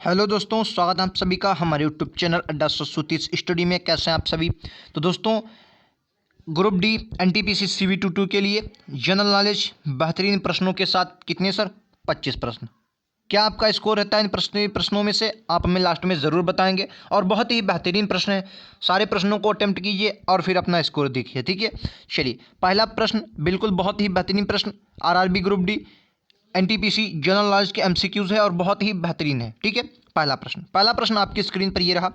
Hello दोस्तों, स्वागत है आप सभी का हमारे यूट्यूब चैनल अड्डा 130 स्टडी में। कैसे हैं आप सभी? तो दोस्तों, ग्रुप डी एनटीपीसी CV22 के लिए जनरल नॉलेज बेहतरीन प्रश्नों के साथ कितने सर 25 प्रश्न। क्या आपका स्कोर रहता है इन प्रश्नों में से? आप हमें लास्ट में ज़रूर बताएंगे। और बहुत ही बेहतरीन प्रश्न है, सारे प्रश्नों को अटेम्प्ट कीजिए और फिर अपना स्कोर देखिए, ठीक है। चलिए, पहला प्रश्न बिल्कुल बहुत ही बेहतरीन प्रश्न, RRB group D NTPC general knowledge के एमसीक्यूज है और बहुत ही बेहतरीन है, ठीक है। पहला प्रश्न आपकी स्क्रीन पर ये रहा।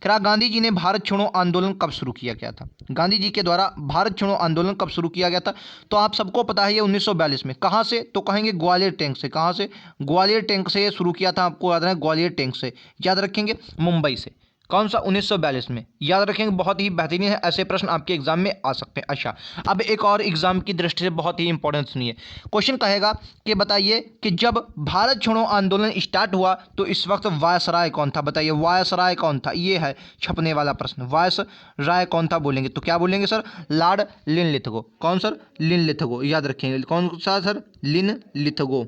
क्या गांधी जी ने भारत छोड़ो आंदोलन कब शुरू किया गया था? गांधी जी के द्वारा भारत छोड़ो आंदोलन कब शुरू किया गया था? तो आप सबको पता है ये 1942 में। कहाँ से? तो कहेंगे ग्वालियर टैंक से। कहाँ से? ग्वालियर टैंक से शुरू किया था, आपको याद है, ग्वालियर टैंक से। याद रखेंगे, मुंबई से। कौन सा? 1942 में। याद रखेंगे, बहुत ही बेहतरीन है, ऐसे प्रश्न आपके एग्जाम में आ सकते हैं। अच्छा, अब एक और एग्जाम की दृष्टि से बहुत ही इंपॉर्टेंट सुनिए। क्वेश्चन कहेगा कि बताइए कि जब भारत छोड़ो आंदोलन स्टार्ट हुआ तो इस वक्त वायसराय कौन था? बताइए, वायसराय कौन था? ये है छपने वाला प्रश्न। वायसराय कौन था बोलेंगे तो क्या बोलेंगे सर? Lord Linlithgow. कौन सर? लिनलिथगो। याद रखेंगे, कौन सा सर? लिनलिथगो।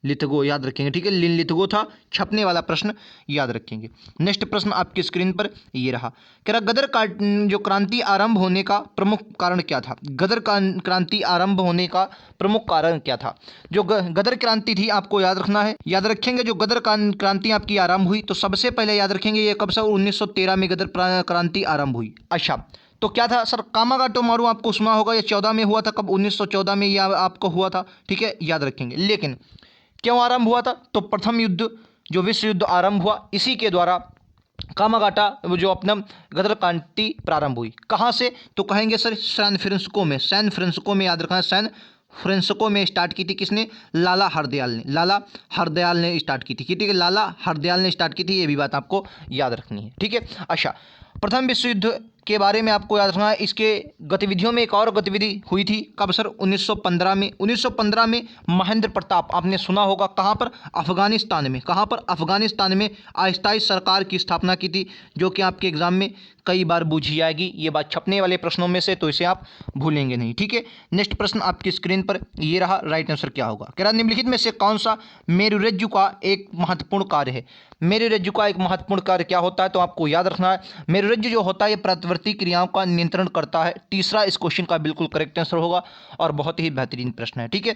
लिथगो याद रखेंगे, ठीक है। लिथगो था, छपने वाला प्रश्न याद रखेंगे। नेक्स्ट प्रश्न आपकी स्क्रीन पर ये रहा। कह रहा जो क्रांति आरंभ होने का प्रमुख कारण क्या था? क्रांति आरंभ होने का प्रमुख कारण क्या था? जो गदर क्रांति थी, आपको याद रखना है। याद रखेंगे, जो गदर क्रांति आपकी आरंभ हुई तो सबसे पहले याद रखेंगे ये कब से? 1913 में गदर क्रांति आरंभ हुई। अच्छा, तो क्या था सर? कामागाटो मारू आपको सुना होगा, ये 14 में हुआ था। कब? 1914 में यह आपको हुआ था, ठीक है, याद रखेंगे। लेकिन क्यों आरंभ हुआ था? तो प्रथम युद्ध, जो विश्व युद्ध आरंभ हुआ, इसी के द्वारा कामागाटा जो अपना गदर क्रांति प्रारंभ हुई। कहाँ से? तो कहेंगे सर सैन फ्रांसिस्को में। सैन फ्रांसिस्को में, याद रखना, सैन फ्रांसिस्को में स्टार्ट की थी। किसने? लाला हरदयाल ने। लाला हरदयाल ने स्टार्ट की थी, ठीक है। लाला हरदयाल ने स्टार्ट की थी, ये भी बात आपको याद रखनी है, ठीक है। अच्छा, प्रथम विश्व युद्ध के बारे में आपको याद रखना है। इसके गतिविधियों में एक और गतिविधि हुई थी। कब सर? 1915 में। 1915 में महेंद्र प्रताप, आपने सुना होगा, कहाँ पर? अफगानिस्तान में। कहाँ पर? अफगानिस्तान में अस्थायी सरकार की स्थापना की थी, जो कि आपके एग्जाम में कई बार पूछी जाएगी। ये बात छपने वाले प्रश्नों में से, तो इसे आप भूलेंगे नहीं, ठीक है। नेक्स्ट प्रश्न आपकी स्क्रीन पर ये रहा। राइट आंसर क्या होगा? कह रहा निम्नलिखित में से कौन सा मेरुरज्जु का एक महत्वपूर्ण कार्य है? मेरुरज्जु का एक महत्वपूर्ण कार्य क्या होता है? तो आपको याद रखना है, मेरुरज्जु जो होता है ये प्रतिवर्ती क्रियाओं का नियंत्रण करता है। तीसरा इस क्वेश्चन का बिल्कुल करेक्ट आंसर होगा और बहुत ही बेहतरीन प्रश्न है, ठीक है।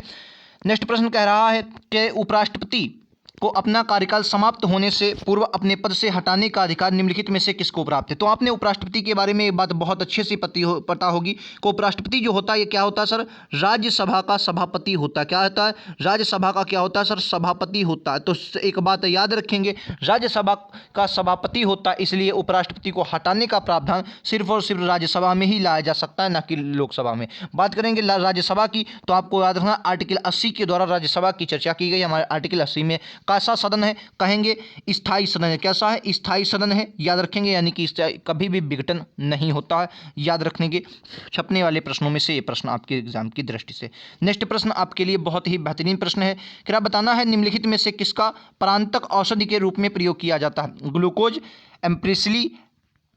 नेक्स्ट प्रश्न कह रहा है कि उपराष्ट्रपति को अपना कार्यकाल समाप्त होने से पूर्व अपने पद से हटाने का अधिकार निम्नलिखित में से किसको प्राप्त है? तो आपने उपराष्ट्रपति के बारे में एक बात बहुत अच्छे से पता होगी कि उपराष्ट्रपति जो होता है ये क्या होता है सर? राज्यसभा का सभापति होता है। क्या होता है? राज्यसभा का क्या होता है सर? सभापति होता है। तो एक बात याद रखेंगे, राज्यसभा का सभापति होता है, इसलिए उपराष्ट्रपति को हटाने का प्रावधान सिर्फ और सिर्फ राज्यसभा में ही लाया जा सकता है, ना कि लोकसभा में। बात करेंगे राज्यसभा की, तो आपको याद रखना आर्टिकल 80 के द्वारा राज्यसभा की चर्चा की गई। हमारे आर्टिकल 80 में कैसा सदन है? कहेंगे स्थायी सदन है। कैसा है? स्थायी सदन है, याद रखेंगे, यानी कि कभी भी विघटन नहीं होता है। याद रखेंगे, छपने वाले प्रश्नों में से ये प्रश्न आपके एग्जाम की दृष्टि से। नेक्स्ट प्रश्न आपके लिए बहुत ही बेहतरीन प्रश्न है। क्या बताना है निम्नलिखित में से किसका प्रांतक औषधि के रूप में प्रयोग किया जाता है? ग्लूकोज, एम्प्रिसली,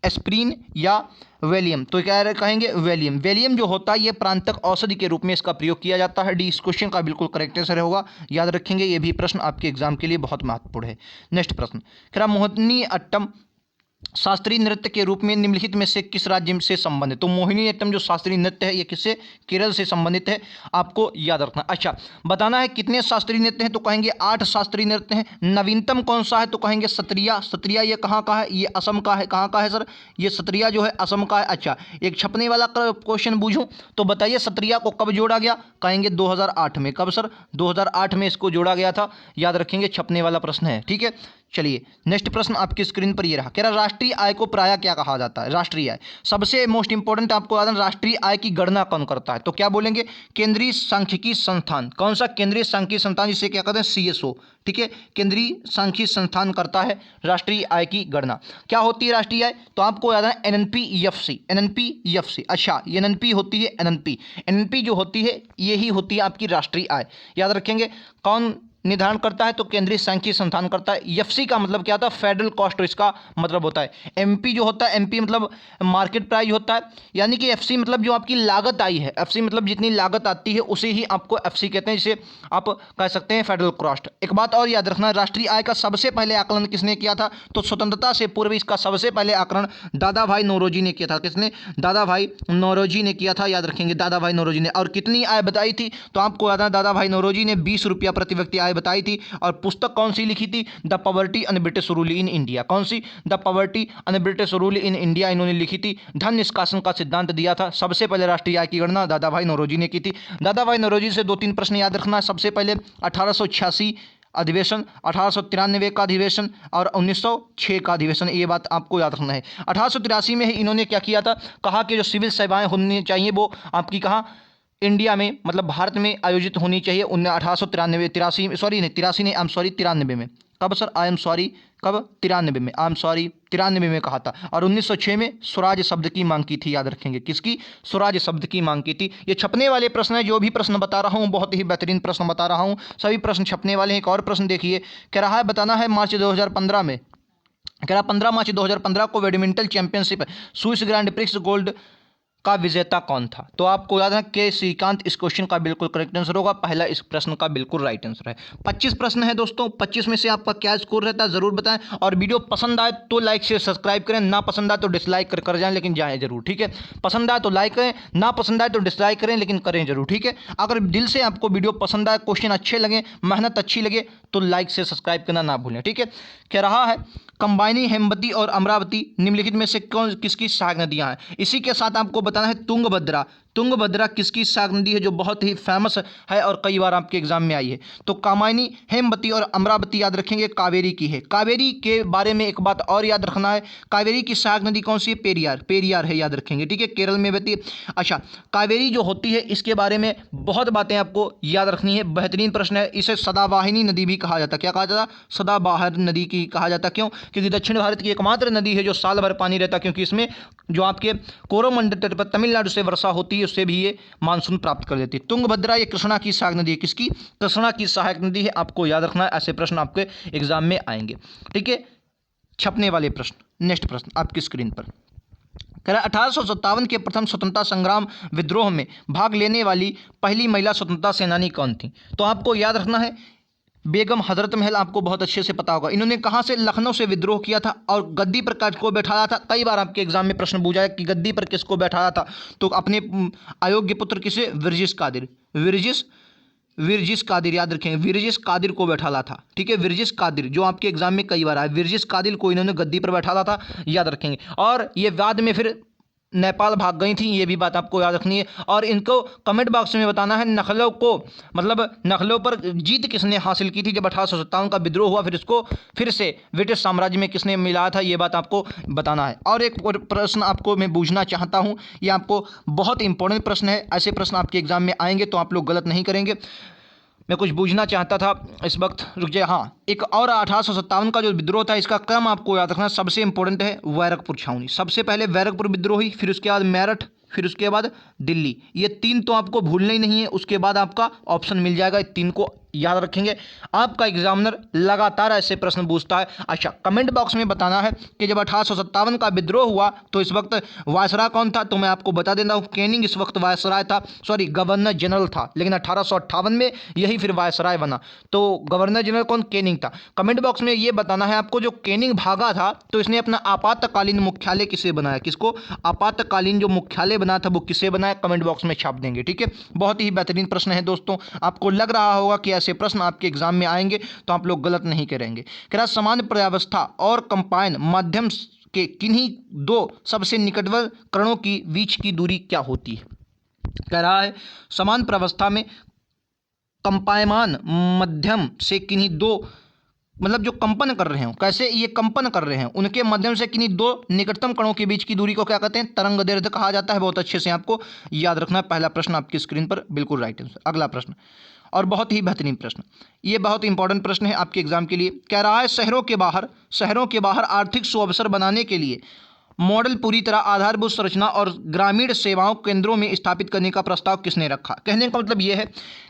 एस्प्रिन या वैलियम? तो क्या कहेंगे? वैलियम। वैलियम जो होता है ये प्रांतक औषधि के रूप में इसका प्रयोग किया जाता है। डी इस क्वेश्चन का बिल्कुल करेक्ट आंसर होगा। याद रखेंगे, ये भी प्रश्न आपके एग्जाम के लिए बहुत महत्वपूर्ण है। नेक्स्ट प्रश्न, क्या मोहिनी अट्टम शास्त्रीय नृत्य के रूप में निम्नलिखित में से किस राज्य से संबंधित? तो मोहिनी अट्टम जो शास्त्रीय नृत्य है ये किससे? केरल से संबंधित है, आपको याद रखना। अच्छा, बताना है कितने शास्त्रीय नृत्य हैं? तो कहेंगे 8 शास्त्रीय नृत्य हैं। नवीनतम कौन सा है? तो कहेंगे सत्रिया। सत्रिया ये कहाँ का है? ये असम का है। कहाँ का है सर? ये सत्रिया जो है असम का है। अच्छा, एक छपने वाला क्वेश्चन पूछूं तो बताइए सत्रिया को कब जोड़ा गया? कहेंगे 2008 में। कब सर? 2008 में इसको जोड़ा गया था। याद रखेंगे, छपने वाला प्रश्न है, ठीक है। चलिए, नेक्स्ट प्रश्न आपकी स्क्रीन पर ये रहा। कह रहा राष्ट्रीय आय को प्रायः क्या कहा जाता है? राष्ट्रीय आय सबसे मोस्ट इंपॉर्टेंट आपको याद है, राष्ट्रीय आय की गणना कौन करता है? तो क्या बोलेंगे? केंद्रीय सांख्यिकी संस्थान। कौन सा? केंद्रीय सांख्यिकी संस्थान, जिसे क्या कहते हैं? CSO, ठीक है। केंद्रीय सांख्यिकी संस्थान करता है राष्ट्रीय आय की गणना। क्या होती है राष्ट्रीय आय? तो आपको याद है NNP-FC। NNP-FC, अच्छा, NNP होती है। NNP जो होती है यही होती है आपकी राष्ट्रीय आय। याद रखेंगे, कौन निर्धारण करता है? तो केंद्रीय सांख्यिकी संस्थान करता है। एफसी का मतलब क्या होता है? फेडरल कॉस्ट, इसका मतलब होता है। एमपी जो होता है, एमपी मतलब मार्केट प्राइस होता है, यानी कि एफसी मतलब जो आपकी लागत आई है, एफसी मतलब जितनी लागत आती है उसे ही आपको एफसी कहते हैं, जिसे आप कह सकते हैं फेडरल कॉस्ट। एक बात और याद रखना, राष्ट्रीय आय का सबसे पहले आकलन किसने किया था? तो स्वतंत्रता से पूर्व इसका सबसे पहले आकलन दादा भाई नौरोजी ने किया था। किसने? दादा भाई नौरोजी ने किया था, याद रखेंगे, दादा भाई नौरोजी ने। और कितनी आय बताई थी? तो आपको याद है, दादा भाई नौरोजी ने 20 रुपया प्रति व्यक्ति आय बताई थी। और पुस्तक कौन सी लिखी थी? The poverty and British rule in India. कौन सी? The poverty and British rule in India इन्होंने लिखी थी। धन निष्कासन का सिद्धांत दिया था। सबसे पहले राष्ट्रीय आय की गणना दादा भाई नौरोजी ने की थी। दादा भाई नौरोजी से 2-3 प्रश्न याद रखना है। सबसे पहले 1886 अधिवेशन, 1893 का अधिवेशन और 1906 का अधिवेशन, ये बात आपको याद रखना है। 1883 में ही इन्होंने क्या किया था? कहा कि जो सिविल सेवाएं होनी चाहिए वो आपकी कहाँ? इंडिया में, मतलब भारत में आयोजित होनी चाहिए। 93 में। कब सर? आई एम सॉरी, कब? 93 में, आई एम सॉरी, 93 में कहा था। और 1906 में स्वराज शब्द की मांग की थी, याद रखेंगे। किसकी? स्वराज शब्द की मांग की थी। ये छपने वाले प्रश्न है, जो भी प्रश्न बता रहा हूँ बहुत ही बेहतरीन प्रश्न बता रहा हूँ, सभी प्रश्न छपने वाले हैं। एक और प्रश्न देखिए, कह रहा है बताना है मार्च 2015 में, कह रहा 15 मार्च 2015 को badminton championship Swiss grand prix gold का विजेता कौन था? तो आपको याद है के श्रीकांत इस क्वेश्चन का बिल्कुल करेक्ट आंसर होगा। पहला इस प्रश्न का बिल्कुल राइट आंसर है। 25 प्रश्न है दोस्तों, 25 में से आपका क्या स्कोर रहता है जरूर बताएं। और वीडियो पसंद आए तो लाइक शेयर सब्सक्राइब करें, ना पसंद आए तो डिसलाइक कर जाएं, लेकिन जाएं जरूर, ठीक है। पसंद आए तो लाइक करें, ना पसंद आए तो डिसलाइक करें, लेकिन करें जरूर, ठीक है। अगर दिल से आपको वीडियो पसंद आए, क्वेश्चन अच्छे लगे, मेहनत अच्छी लगे, तो लाइक से सब्सक्राइब करना ना भूलें, ठीक है। कह रहा है कंबाइनी, हेमवती और अमरावती निम्नलिखित में से कौन किसकी सहायक नदियां हैं? इसी के साथ आपको बताना है तुंगभद्रा। तुंगभद्रा किसकी सहायक नदी है, जो बहुत ही फेमस है और कई बार आपके एग्जाम में आई है? तो कामायनी, हेमवती और अमरावती याद रखेंगे कावेरी की है। कावेरी के बारे में एक बात और याद रखना है, कावेरी की सहायक नदी कौन सी है? पेरियार, पेरियार है, याद रखेंगे, ठीक है, केरल में बहती है। अच्छा, कावेरी जो होती है इसके बारे में बहुत बातें आपको याद रखनी है, बेहतरीन प्रश्न है। इसे सदावाहिनी नदी भी कहा जाता है। क्या कहा जाता? सदाबहार नदी की कहा जाता। क्यों? क्योंकि दक्षिण भारत की एकमात्र नदी है जो साल भर पानी रहता है, क्योंकि इसमें जो आपके कोरोमंडल तट पर तमिलनाडु से वर्षा होती है उससे भी ये मानसून प्राप्त कर लेती है। तुंगभद्रा ये कृष्णा की सहायक नदी है। किसकी? कृष्णा की सहायक नदी है, आपको याद रखना है, ऐसे प्रश्न आपके एग्जाम में आएंगे, ठीक है। छपने वाले प्रश्न, नेक्स्ट प्रश्न आपकी स्क्रीन पर कह रहा 1857 के प्रथम स्वतंत्रता संग्राम विद्रोह में भाग लेने वाली पहली महिला स्वतंत्रता सेनानी कौन थी? तो आपको याद रखना है बेगम हजरत महल, आपको बहुत अच्छे से पता होगा। इन्होंने कहाँ से? लखनऊ से विद्रोह किया था और गद्दी पर किसको बैठाया था? कई बार आपके एग्जाम में प्रश्न पूछा है कि गद्दी पर किसको बैठाया था? तो अपने अयोग्य पुत्र किसे? विरजिस कादिर, विरजिस कादिर, याद रखेंगे, विरजिस कादिर को बैठाला था, ठीक है। विरजिस कादिर जो आपके एग्जाम में कई बार आया, विरजिस कादिर को इन्होंने गद्दी पर बैठाला था, याद रखेंगे। और ये बाद में फिर नेपाल भाग गई थी, ये भी बात आपको याद रखनी है। और इनको कमेंट बॉक्स में बताना है नखलों को, मतलब नखलों पर जीत किसने हासिल की थी जब 1857 का विद्रोह हुआ, फिर इसको फिर से ब्रिटिश साम्राज्य में किसने मिलाया था, ये बात आपको बताना है। और एक प्रश्न आपको मैं पूछना चाहता हूँ, ये आपको बहुत इंपॉर्टेंट प्रश्न है, ऐसे प्रश्न आपके एग्जाम में आएंगे तो आप लोग गलत नहीं करेंगे। मैं कुछ पूछना चाहता था इस वक्त, रुक जाए। हाँ, एक और 1857 का जो विद्रोह था इसका क्रम आपको याद रखना, सबसे इंपॉर्टेंट है बैरकपुर छावनी। सबसे पहले बैरकपुर विद्रोह हुई, फिर उसके बाद मेरठ, फिर उसके बाद दिल्ली। ये 3 तो आपको भूलना ही नहीं है, उसके बाद आपका ऑप्शन मिल जाएगा, 3 को याद रखेंगे। आपका एग्जामिनर लगातार ऐसे प्रश्न पूछता है। अच्छा, कमेंट बॉक्स में बताना है कि जब 1857 का विद्रोह हुआ तो इस वक्त वायसराय कौन था? तो मैं आपको बता देता हूँ, कैनिंग इस वक्त वायसराय था, सॉरी गवर्नर जनरल था, लेकिन 1858 में यही फिर वायसराय बना। तो गवर्नर जनरल कौन? कैनिंग था। कमेंट बॉक्स में ये बताना है आपको, जो कैनिंग भागा था तो इसने अपना आपातकालीन मुख्यालय किसे बनाया? किसको? आपातकालीन जो मुख्यालय बना था वो किसे बनाया? कमेंट बॉक्स में छाप देंगे, ठीक है। बहुत ही बेहतरीन प्रश्न है दोस्तों, आपको लग रहा होगा कि ऐसे प्रश्न आपके एग्जाम में आएंगे तो आप लोग गलत नहीं करेंगे। कह रहा सामान्य पर्यावस्था और कंपाइन माध्यम के किन्हीं 2 सबसे निकटवर्ती कणों की बीच की दूरी क्या होती है? कह रहा है समान प्रावस्था में कंपायमान मध्यम से किन्हीं 2, मतलब जो कंपन कर रहे हो, कैसे ये कंपन कर रहे हैं, उनके माध्यम से किन्हीं 2 निकटतम कणों के बीच की दूरी को क्या कहते हैं? तरंग दैर्ध्य कहा जाता है। बहुत अच्छे से आपको याद रखना है। पहला प्रश्न आपकी स्क्रीन पर बिल्कुल राइट आंसर। अगला प्रश्न और बहुत ही बेहतरीन प्रश्न, ये बहुत इंपॉर्टेंट प्रश्न है आपके एग्जाम के लिए। कह रहा है शहरों के बाहर आर्थिक सुअवसर बनाने के लिए मॉडल पूरी तरह आधारभूत संरचना और ग्रामीण सेवाओं केंद्रों में स्थापित करने का प्रस्ताव किसने रखा? कहने का मतलब यह है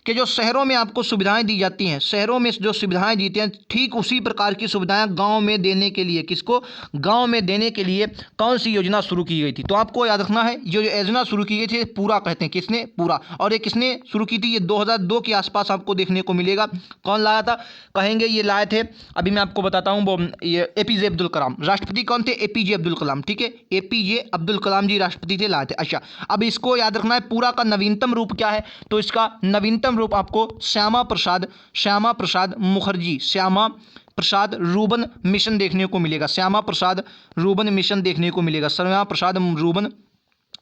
कि जो शहरों में आपको सुविधाएं दी जाती हैं, शहरों में जो सुविधाएं दी जाती हैं, ठीक उसी प्रकार की सुविधाएं गांव में देने के लिए, किसको, गांव में देने के लिए कौन सी योजना शुरू की गई थी? तो आपको याद रखना है, जो योजना शुरू की गई थी पूरा कहते हैं, किसने, पूरा। और ये किसने शुरू की थी? ये 2002 के आसपास आपको देखने को मिलेगा। कौन लाया था? कहेंगे ये लाए थे, अभी मैं आपको बताता हूँ, वो ये एपीजे अब्दुल कलाम। राष्ट्रपति कौन थे? एपीजे अब्दुल कलाम। ठीक है, एपीजे अब्दुल कलाम जी राष्ट्रपति थे, लाए थे। अच्छा, अब इसको याद रखना है, पूरा का नवीनतम रूप क्या है? तो इसका नवीनतम रूप आपको श्यामा प्रसाद मुखर्जी, श्यामा प्रसाद रूबन मिशन देखने को मिलेगा। श्यामा प्रसाद रूबन मिशन देखने को मिलेगा। श्यामा प्रसाद रूबन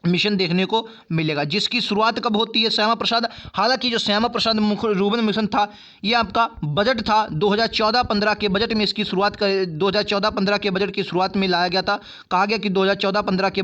मिशन देखने को मिलेगा, जिसकी शुरुआत कब होती है? श्यामा प्रसाद। हालांकि जो श्यामा प्रसाद रूबन मिशन था, ये आपका बजट था 2014-15 के बजट में इसकी शुरुआत कर, 2014-15 के बजट की शुरुआत में लाया गया था। कहा गया कि 2014-15 के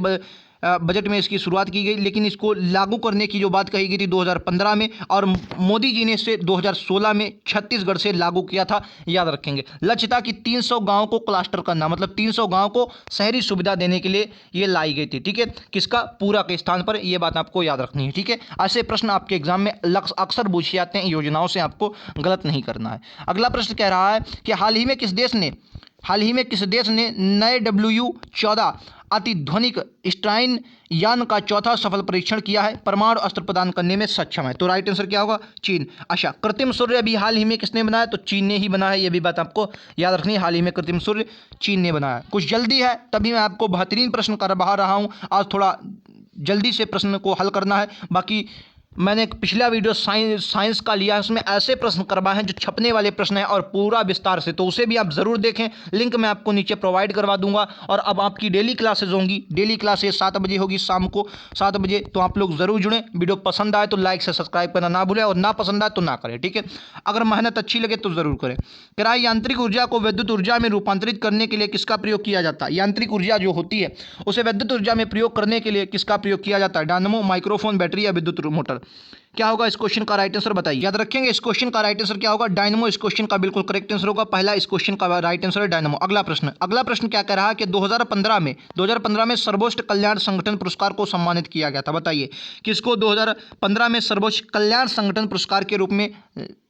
बजट में इसकी शुरुआत की गई, लेकिन इसको लागू करने की जो बात कही गई थी 2015 में, और मोदी जी ने इसे 2016 में छत्तीसगढ़ से लागू किया था, याद रखेंगे। लक्ष्य था कि 300 गांव को क्लस्टर करना, मतलब 300 गांव को शहरी सुविधा देने के लिए ये लाई गई थी। ठीक है, किसका? पूरा के स्थान पर, ये बात आपको याद रखनी है। ठीक है, ऐसे प्रश्न आपके एग्जाम में अक्सर पूछे जाते हैं, योजनाओं से आपको गलत नहीं करना है। अगला प्रश्न कह रहा है कि हाल ही में किस देश ने नए WU-14 अतिध्वनिक स्ट्राइन यान का चौथा सफल परीक्षण किया है, परमाणु अस्त्र प्रदान करने में सक्षम है? तो राइट आंसर क्या होगा? चीन। अच्छा, कृत्रिम सूर्य अभी हाल ही में किसने बनाया? तो चीन ने ही बनाया है, ये भी बात आपको याद रखनी है। हाल ही में कृत्रिम सूर्य चीन ने बनाया। कुछ जल्दी है तभी मैं आपको बेहतरीन प्रश्न करवा रहा हूँ, आज थोड़ा जल्दी से प्रश्न को हल करना है। बाकी मैंने एक पिछला वीडियो साइंस का लिया है, उसमें ऐसे प्रश्न करवाए हैं जो छपने वाले प्रश्न हैं और पूरा विस्तार से, तो उसे भी आप ज़रूर देखें। लिंक मैं आपको नीचे प्रोवाइड करवा दूंगा। और अब आपकी डेली क्लासेज होंगी, डेली क्लासेज 7 बजे होगी, शाम को 7 बजे, तो आप लोग ज़रूर जुड़ें। वीडियो पसंद आए तो लाइक से सब्सक्राइब करना ना भूलें, और ना पसंद आए तो ना करें। ठीक है, अगर मेहनत अच्छी लगे तो ज़रूर करें। क्या यांत्रिक ऊर्जा को विद्युत ऊर्जा में रूपांतरित करने के लिए किसका प्रयोग किया जाता है? यांत्रिक ऊर्जा जो होती है उसे विद्युत ऊर्जा में प्रयोग करने के लिए किसका प्रयोग किया जाता है? डायनामो, माइक्रोफोन, बैटरी या विद्युत मोटर? क्या होगा इस क्वेश्चन का राइट आंसर बताइए। याद रखेंगे इस क्वेश्चन का राइट आंसर क्या होगा? डायनामो इस क्वेश्चन का बिल्कुल करेक्ट आंसर होगा। पहला इस क्वेश्चन का राइट आंसर है डायनामो। अगला प्रश्न क्या कह रहा है कि 2015 में सर्वोच्च कल्याण संगठन पुरस्कार को सम्मानित किया गया था। बताइए किसको 2015 में सर्वोच्च कल्याण संगठन पुरस्कार के रूप में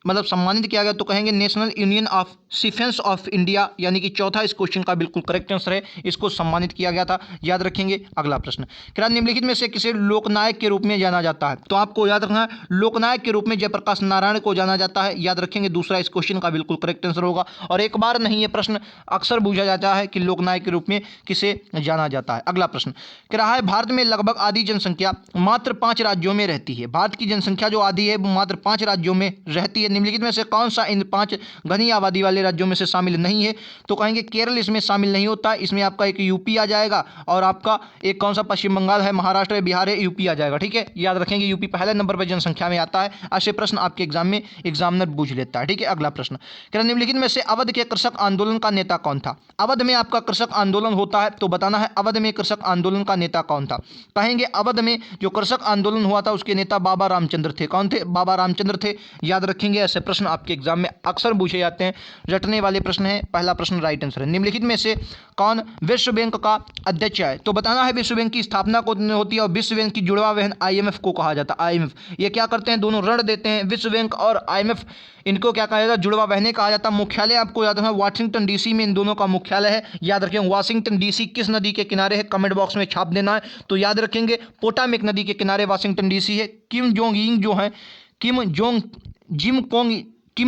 मतलब सम्मानित किया गया? तो कहेंगे national union of defence of India, यानी कि चौथा इस क्वेश्चन का बिल्कुल करेक्ट आंसर है, इसको सम्मानित किया गया था। याद रखेंगे। अगला प्रश्न, क्या निम्नलिखित में से किसे लोकनायक के रूप में जाना जाता है? तो आपको याद रखना है, लोकनायक के रूप में जयप्रकाश नारायण को जाना जाता है। याद रखेंगे, दूसरा इस क्वेश्चन का बिल्कुल करेक्ट आंसर होगा। और एक बार नहीं, ये प्रश्न अक्सर पूछा जाता है कि लोकनायक के रूप में किसे जाना जाता है। अगला प्रश्न कह रहा है भारत में लगभग आधी जनसंख्या मात्र 5 राज्यों में रहती है। भारत की जनसंख्या जो आधी है वो मात्र 5 राज्यों में रहती है। निम्नलिखित में से कौन सा इन 5 घनी आबादी वाले राज्यों में से शामिल नहीं है? तो कहेंगे केरल इसमें शामिल नहीं होता। इसमें आपका एक यूपी आ जाएगा, और आपका एक कौन सा पश्चिम बंगाल है, महाराष्ट्र है, बिहार है, यूपी आ जाएगा। ठीक है, याद रखेंगे यूपी पहले नंबर पर जनसंख्या में आता है। ऐसे प्रश्न आपके एग्जाम में एग्जामिनर पूछ लेता है। ठीक है, अगला प्रश्न, क्या निम्नलिखित में से अवध के कृषक आंदोलन का नेता कौन था? अवध में आपका कृषक आंदोलन होता है, तो बताना है अवध में कृषक आंदोलन का नेता कौन था। कहेंगे अवध में जो कृषक आंदोलन हुआ था उसके नेता बाबा रामचंद्र थे। कौन थे? बाबा रामचंद्र थे। याद रखेंगे, ऐसे प्रश्न आपके एग्जाम में अक्सर पूछे जाते हैं, रटने वाले प्रश्न है। पहला प्रश्न राइट आंसर है। निम्नलिखित में से कौन विश्व बैंक का अध्यक्ष है? तो बताना है विश्व बैंक की स्थापना को होती है, और विश्व बैंक की जुड़वा बहन IMF को कहा जाता है। IMF ये क्या करते हैं? दोनों ऋण देते हैं। विश्व बैंक और IMF इनको क्या कहा जाता है? जुड़वा बहनें कहा जाता है। मुख्यालय आपको याद रखना, वाशिंगटन DC में इन दोनों का मुख्यालय है। याद रखें, वाशिंगटन DC किस नदी के किनारे है? कमेंट बॉक्स में छाप देना है। तो याद रखेंगे पोटामिक नदी के किनारे वाशिंगटन DC है। किम जोंग यिंग जो है, किम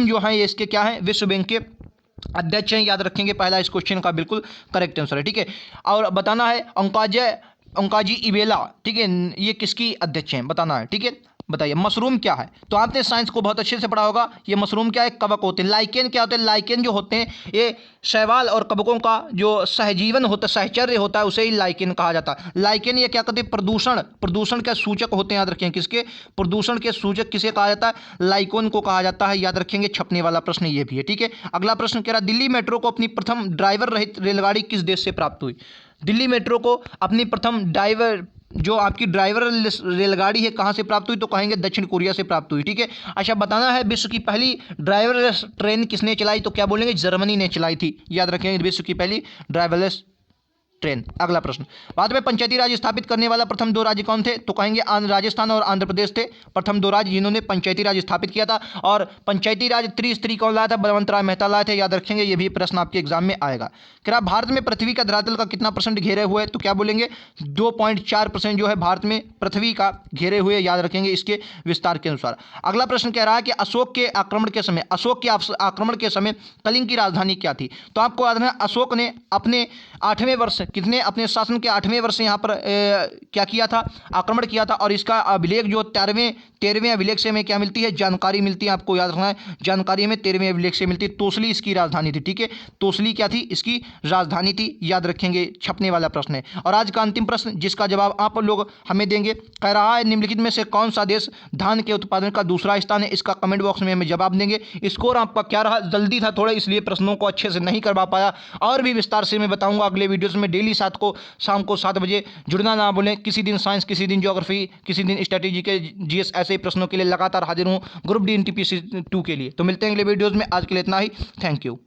जो है, ये इसके क्या है? विश्व बैंक के अध्यक्ष हैं। याद रखेंगे, पहला इस क्वेश्चन का बिल्कुल करेक्ट आंसर है। ठीक है, और बताना है अंकाजी इवेला, ठीक है, ये किसकी अध्यक्ष हैं बताना है। ठीक है, बताइए मशरूम क्या है? तो आपने साइंस को बहुत अच्छे से पढ़ा होगा। ये मशरूम क्या है? कवक होते हैं। लाइकेन क्या होते हैं? लाइकेन जो होते हैं ये शैवाल और कवकों का जो सहजीवन होता है, सहचर्य होता है, उसे ही लाइकेन कहा जाता है। लाइकेन ये क्या करते हैं? प्रदूषण के सूचक होते हैं। याद रखें, किसके? प्रदूषण के सूचक किसे कहा जाता है? लाइकोन को कहा जाता है। याद रखेंगे, छपने वाला प्रश्न ये भी है। ठीक है, अगला प्रश्न कह रहा है दिल्ली मेट्रो को अपनी प्रथम ड्राइवर रहित रेलगाड़ी किस देश से प्राप्त हुई? दिल्ली मेट्रो को अपनी प्रथम जो आपकी ड्राइवर रेलगाड़ी है कहाँ से प्राप्त हुई? तो कहेंगे दक्षिण कोरिया से प्राप्त हुई। ठीक है, अच्छा बताना है विश्व की पहली ड्राइवरलेस ट्रेन किसने चलाई? तो क्या बोलेंगे? जर्मनी ने चलाई थी। याद रखेंगे, विश्व की पहली ड्राइवरलेस ट्रेन। अगला प्रश्न, भारत में पंचायती राज स्थापित करने वाला प्रथम दो राज्य कौन थे? तो कहेंगे राजस्थान और आंध्र प्रदेश थे प्रथम दो राज्य जिन्होंने पंचायती राज स्थापित किया था। और पंचायती राज त्रिस्तरीय कौन लाया था? बलवंत राय मेहता लाए थे, याद रखेंगे, ये भी प्रश्न आपके एग्जाम में आएगा। क्या भारत में पृथ्वी का धरातल का कितना % घेरे हुए? तो क्या बोलेंगे 2.4% जो है भारत में पृथ्वी का घेरे हुए, याद रखेंगे इसके विस्तार के अनुसार। अगला प्रश्न कह रहा है कि अशोक के आक्रमण के समय कलिंग की राजधानी क्या थी? तो आपको याद है अशोक ने अपने 8वें वर्ष अपने शासन के 8वें वर्ष यहाँ पर क्या किया था? आक्रमण किया था। और इसका अभिलेख जो 13वें अभिलेख से हमें क्या मिलती है? जानकारी मिलती है। आपको याद रखना है, जानकारी हमें 13वें अभिलेख से मिलती है। तोसली इसकी राजधानी थी। ठीक है, तोसली क्या थी? इसकी राजधानी थी, याद रखेंगे, छपने वाला प्रश्न है। और आज का अंतिम प्रश्न जिसका जवाब आप लोग हमें देंगे, कह रहा है निम्नलिखित में से कौन सा देश धान के उत्पादन का दूसरा स्थान है? इसका कमेंट बॉक्स में हमें जवाब देंगे। स्कोर आपका क्या रहा? जल्दी था थोड़ा, इसलिए प्रश्नों को अच्छे से नहीं करवा पाया। और भी विस्तार से मैं बताऊंगा अगले वीडियोस में। डेली शाम को 7 बजे जुड़ना ना भूलें। किसी दिन साइंस, किसी दिन ज्योग्राफी, किसी दिन स्ट्रेटेजी के जीएस, ऐसे ही प्रश्नों के लिए लगातार हाजिर हूँ ग्रुप डी एनटीपीसी 2 के लिए। तो मिलते हैं अगले वीडियोस में। आज के लिए इतना ही। Thank you.